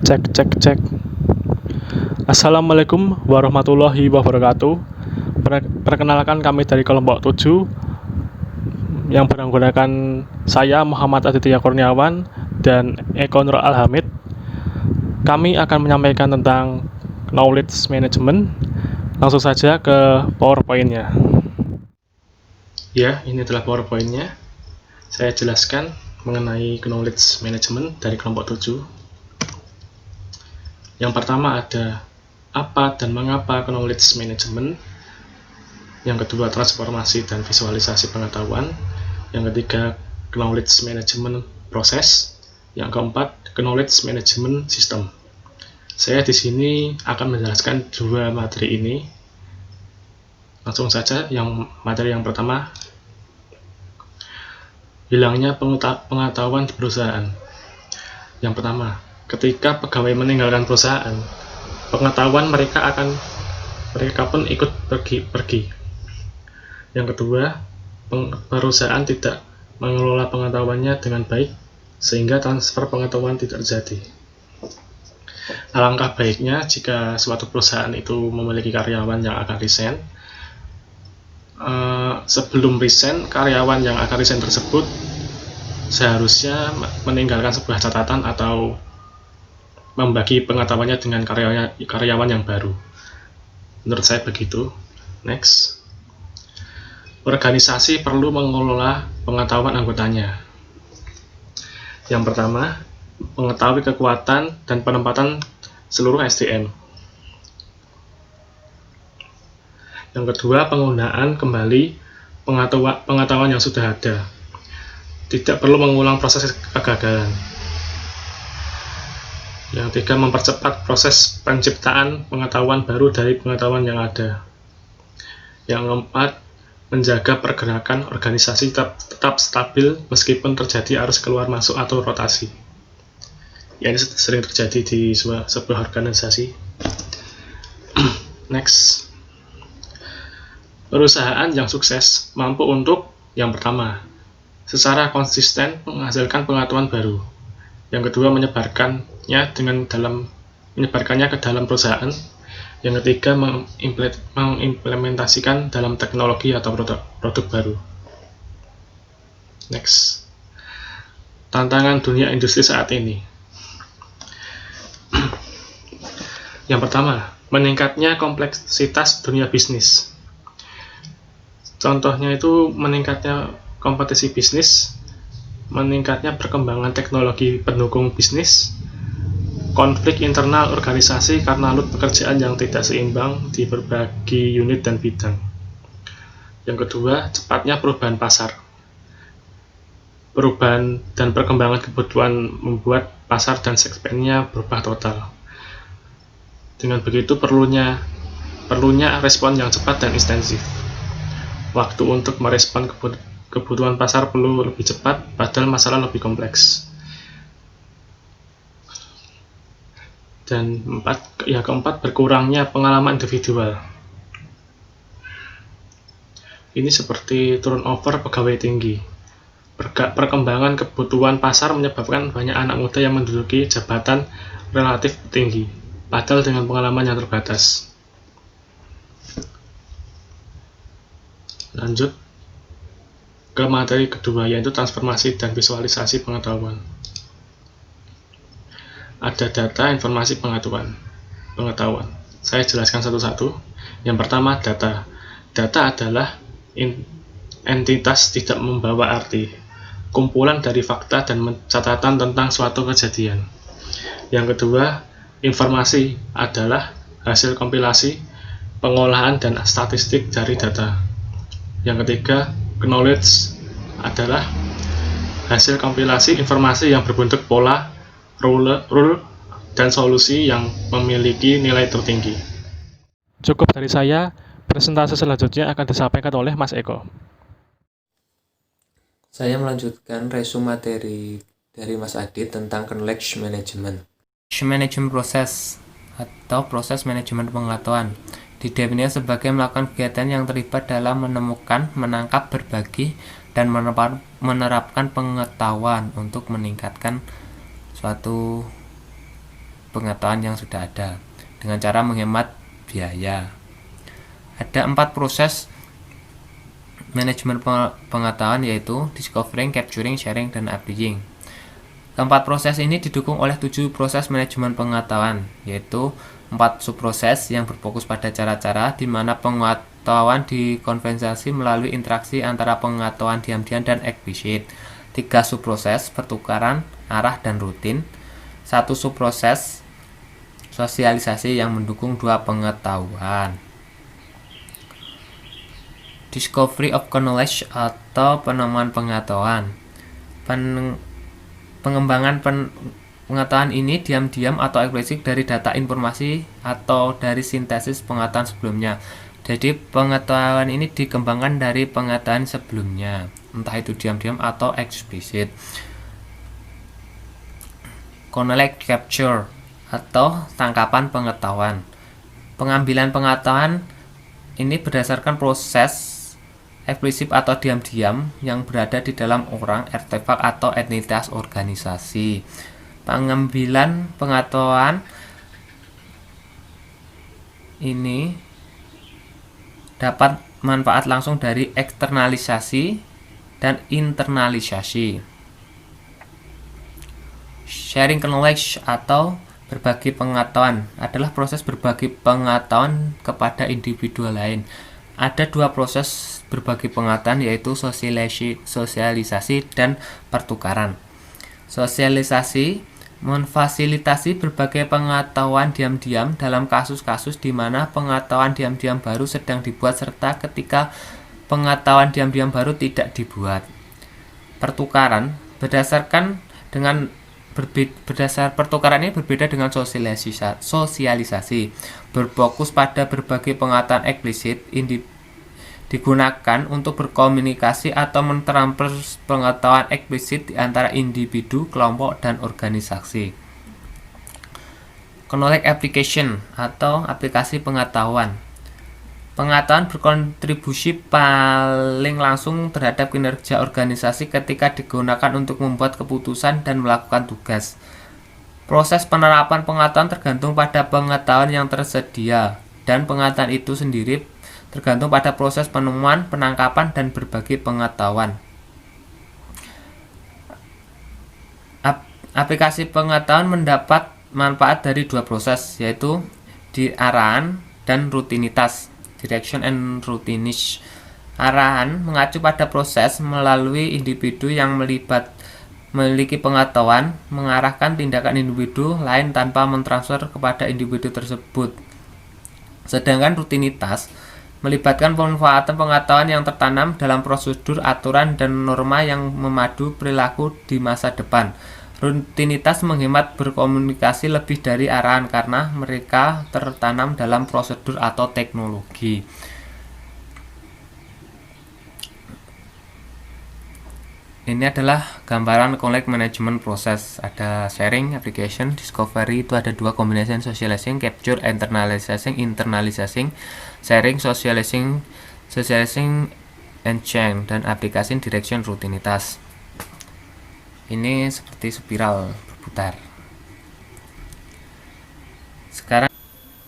Cek cek cek. Assalamualaikum warahmatullahi wabarakatuh. Perkenalkan kami dari kelompok 7 yang menggunakan saya Muhammad Aditya Kurniawan dan Eko Nur Alhamid. Kami akan menyampaikan tentang knowledge management. Langsung saja ke PowerPoint-nya. Ya, ini adalah PowerPoint-nya. Saya jelaskan mengenai knowledge management dari kelompok 7. Yang pertama ada apa dan mengapa knowledge management. Yang kedua, transformasi dan visualisasi pengetahuan. Yang ketiga, knowledge management proses. Yang keempat, knowledge management system. Saya di sini akan menjelaskan dua materi ini. Langsung saja, materi yang pertama, hilangnya pengetahuan di perusahaan. Yang pertama, ketika pegawai meninggalkan perusahaan, pengetahuan mereka pun ikut pergi. Yang kedua, perusahaan tidak mengelola pengetahuannya dengan baik sehingga transfer pengetahuan tidak terjadi. Alangkah baiknya jika suatu perusahaan itu memiliki karyawan yang akan resign. Sebelum resign, karyawan yang akan resign tersebut seharusnya meninggalkan sebuah catatan atau membagi pengetahuannya dengan karyawan yang baru. Menurut saya begitu. Next. Organisasi perlu mengelola pengetahuan anggotanya. Yang pertama, mengetahui kekuatan dan penempatan seluruh SDM. Yang kedua, penggunaan kembali pengetahuan yang sudah ada. Tidak perlu mengulang proses kegagalan. Yang ketiga, mempercepat proses penciptaan pengetahuan baru dari pengetahuan yang ada. Yang keempat, menjaga pergerakan organisasi tetap stabil meskipun terjadi arus keluar masuk atau rotasi. Ya, ini sering terjadi di sebuah organisasi. Next. Perusahaan yang sukses mampu untuk, yang pertama, secara konsisten menghasilkan pengetahuan baru. Yang kedua, menyebarkannya ke dalam perusahaan. Yang ketiga, mengimplementasikan dalam teknologi atau produk baru. Next. Tantangan dunia industri saat ini. Yang pertama, meningkatnya kompleksitas dunia bisnis. Contohnya itu meningkatnya kompetisi bisnis, meningkatnya perkembangan teknologi pendukung bisnis, konflik internal organisasi karena load pekerjaan yang tidak seimbang di berbagai unit dan bidang. Yang kedua, cepatnya perubahan pasar. Perubahan dan perkembangan kebutuhan membuat pasar dan segmennya berubah total. Dengan begitu perlunya respon yang cepat dan intensif. Waktu untuk merespon kebutuhan pasar perlu lebih cepat, padahal masalah lebih kompleks. Dan keempat, berkurangnya pengalaman individual. Ini seperti turnover pegawai tinggi. Perkembangan kebutuhan pasar menyebabkan banyak anak muda yang menduduki jabatan relatif tinggi, padahal dengan pengalaman yang terbatas. Lanjut ke materi kedua, yaitu transformasi dan visualisasi pengetahuan. Ada data, informasi, pengetahuan. Saya jelaskan satu-satu. Yang pertama, data. Data adalah entitas tidak membawa arti, kumpulan dari fakta dan catatan tentang suatu kejadian. Yang kedua, informasi adalah hasil kompilasi, pengolahan, dan statistik dari data. Yang ketiga, knowledge adalah hasil kompilasi informasi yang berbentuk pola, rule, dan solusi yang memiliki nilai tertinggi. Cukup dari saya, presentasi selanjutnya akan disampaikan oleh Mas Eko. Saya melanjutkan resume materi dari Mas Adit tentang knowledge management. Management proses atau proses manajemen pengetahuan didefinisikan sebagai melakukan kegiatan yang terlibat dalam menemukan, menangkap, berbagi, dan menerapkan pengetahuan untuk meningkatkan suatu pengetahuan yang sudah ada dengan cara menghemat biaya. Ada 4 proses manajemen pengetahuan, yaitu discovering, capturing, sharing, dan applying. Keempat proses ini didukung oleh 7 proses manajemen pengetahuan, yaitu 4 subproses yang berfokus pada cara-cara di mana pengetahuan dikonversasi melalui interaksi antara pengetahuan diam-diam dan eksplisit. 3 subproses pertukaran, arah, dan rutin. 1 subproses sosialisasi yang mendukung 2 pengetahuan. Discovery of knowledge atau penemuan pengetahuan. Pengembangan pengetahuan ini diam-diam atau eksplisit dari data informasi atau dari sintesis pengetahuan sebelumnya. Jadi pengetahuan ini dikembangkan dari pengetahuan sebelumnya, entah itu diam-diam atau eksplisit. Knowledge capture atau tangkapan pengetahuan. Pengambilan pengetahuan ini berdasarkan proses eksplisit atau diam-diam yang berada di dalam orang, artefak, atau entitas organisasi. Pengambilan pengetahuan ini dapat manfaat langsung dari eksternalisasi dan internalisasi. Sharing knowledge atau berbagi pengetahuan adalah proses berbagi pengetahuan kepada individu lain. Ada 2 proses berbagi pengetahuan, yaitu sosialisasi dan pertukaran. Sosialisasi memfasilitasi berbagai pengetahuan diam-diam dalam kasus-kasus di mana pengetahuan diam-diam baru sedang dibuat serta ketika pengetahuan diam-diam baru tidak dibuat. Pertukaran pertukaran ini berbeda dengan sosialisasi. Berfokus pada berbagi pengetahuan eksplisit digunakan untuk berkomunikasi atau mentransfer pengetahuan eksplisit di antara individu, kelompok, dan organisasi. Knowledge application atau aplikasi pengetahuan. Pengetahuan berkontribusi paling langsung terhadap kinerja organisasi ketika digunakan untuk membuat keputusan dan melakukan tugas. Proses penerapan pengetahuan tergantung pada pengetahuan yang tersedia, dan pengetahuan itu sendiri tergantung pada proses penemuan, penangkapan, dan berbagi pengetahuan. Aplikasi pengetahuan mendapat manfaat dari 2 proses, yaitu arahan dan rutinitas, direction and routinage. Arahan mengacu pada proses melalui individu yang memiliki pengetahuan, mengarahkan tindakan individu lain tanpa mentransfer kepada individu tersebut. Sedangkan rutinitas melibatkan pemanfaatan pengetahuan yang tertanam dalam prosedur, aturan, dan norma yang memadu perilaku di masa depan. Rutinitas menghemat berkomunikasi lebih dari arahan karena mereka tertanam dalam prosedur atau teknologi. Ini adalah gambaran knowledge management process. Ada sharing, application, discovery, itu ada 2 combination, socializing, capture, internalizing, sharing, socializing, and change, dan application, direction, rutinitas. Ini seperti spiral berputar. Sekarang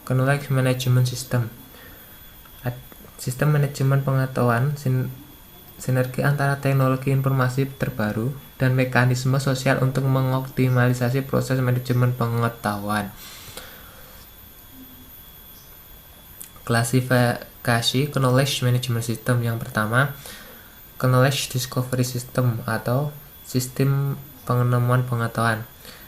knowledge management system. Sistem manajemen pengetahuan sinergi antara teknologi informasi terbaru dan mekanisme sosial untuk mengoptimalisasi proses manajemen pengetahuan. Klasifikasi knowledge management system. Yang pertama, knowledge discovery system atau sistem penemuan pengetahuan.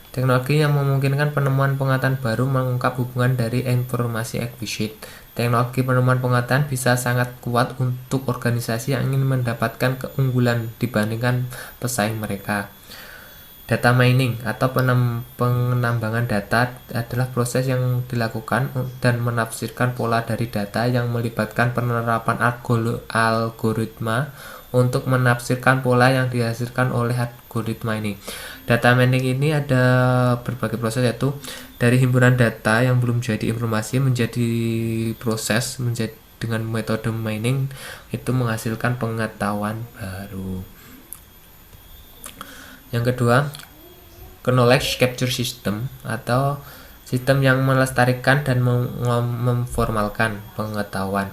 Teknologi yang memungkinkan penemuan pengetahuan baru mengungkap hubungan dari informasi eksplisit. Teknologi penemuan pengetahuan bisa sangat kuat untuk organisasi yang ingin mendapatkan keunggulan dibandingkan pesaing mereka. Data mining atau penambangan data adalah proses yang dilakukan dan menafsirkan pola dari data yang melibatkan penerapan algoritma untuk menafsirkan pola yang dihasilkan oleh algoritma ini. Data mining ini ada berbagai proses, yaitu dari himpunan data yang belum jadi informasi menjadi proses dengan metode mining itu menghasilkan pengetahuan baru. Yang kedua, knowledge capture system atau sistem yang melestarikan dan memformalkan pengetahuan.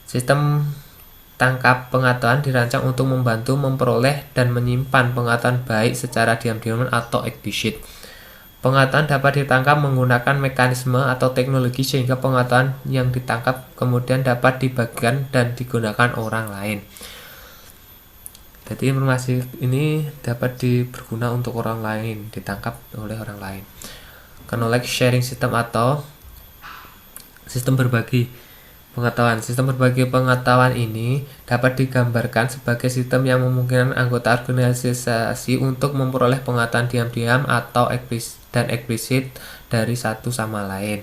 Sistem tangkap pengetahuan dirancang untuk membantu memperoleh dan menyimpan pengetahuan baik secara diam-diam atau eksplisit. Pengetahuan dapat ditangkap menggunakan mekanisme atau teknologi sehingga pengetahuan yang ditangkap kemudian dapat dibagikan dan digunakan orang lain. Jadi informasi ini dapat berguna untuk orang lain, ditangkap oleh orang lain. Knowledge sharing system atau sistem berbagi pengetahuan. Sistem berbagi pengetahuan ini dapat digambarkan sebagai sistem yang memungkinkan anggota organisasi untuk memperoleh pengetahuan diam-diam atau eksplisit dari satu sama lain.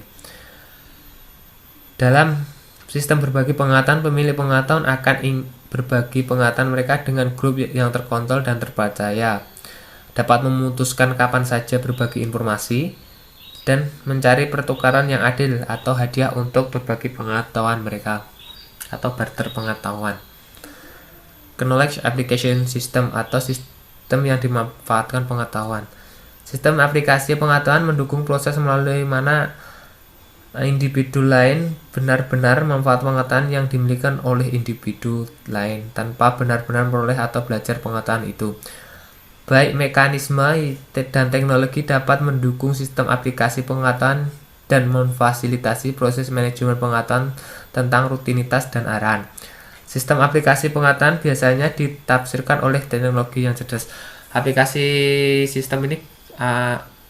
Dalam sistem berbagi pengetahuan, pemilik pengetahuan akan berbagi pengetahuan mereka dengan grup yang terkontrol dan terpercaya, dapat memutuskan kapan saja berbagi informasi, dan mencari pertukaran yang adil atau hadiah untuk berbagi pengetahuan mereka atau barter pengetahuan. Knowledge Application System atau sistem yang dimanfaatkan pengetahuan. Sistem aplikasi pengetahuan mendukung proses melalui mana individu lain benar-benar memanfaatkan pengetahuan yang dimiliki oleh individu lain tanpa benar-benar memperoleh atau belajar pengetahuan itu. Baik mekanisme dan teknologi dapat mendukung sistem aplikasi pengetahuan dan memfasilitasi proses manajemen pengetahuan tentang rutinitas dan arahan. Sistem aplikasi pengetahuan biasanya ditafsirkan oleh teknologi yang cerdas. Aplikasi sistem ini,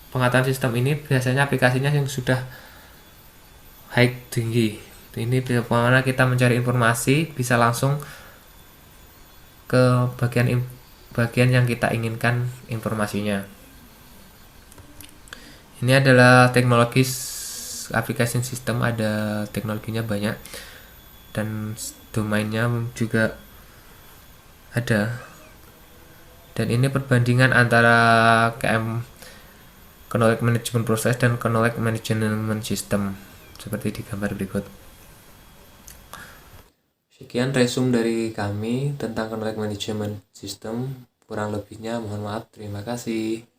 pengetahuan sistem ini biasanya aplikasinya yang sudah high tinggi. Ini bagaimana kita mencari informasi bisa langsung ke bagian yang kita inginkan informasinya. Ini adalah teknologi application system, ada teknologinya banyak dan domainnya juga ada. Dan ini perbandingan antara knowledge management process dan knowledge management system seperti di gambar berikut. Sekian resume dari kami tentang knowledge management system. Kurang lebihnya mohon maaf. Terima kasih.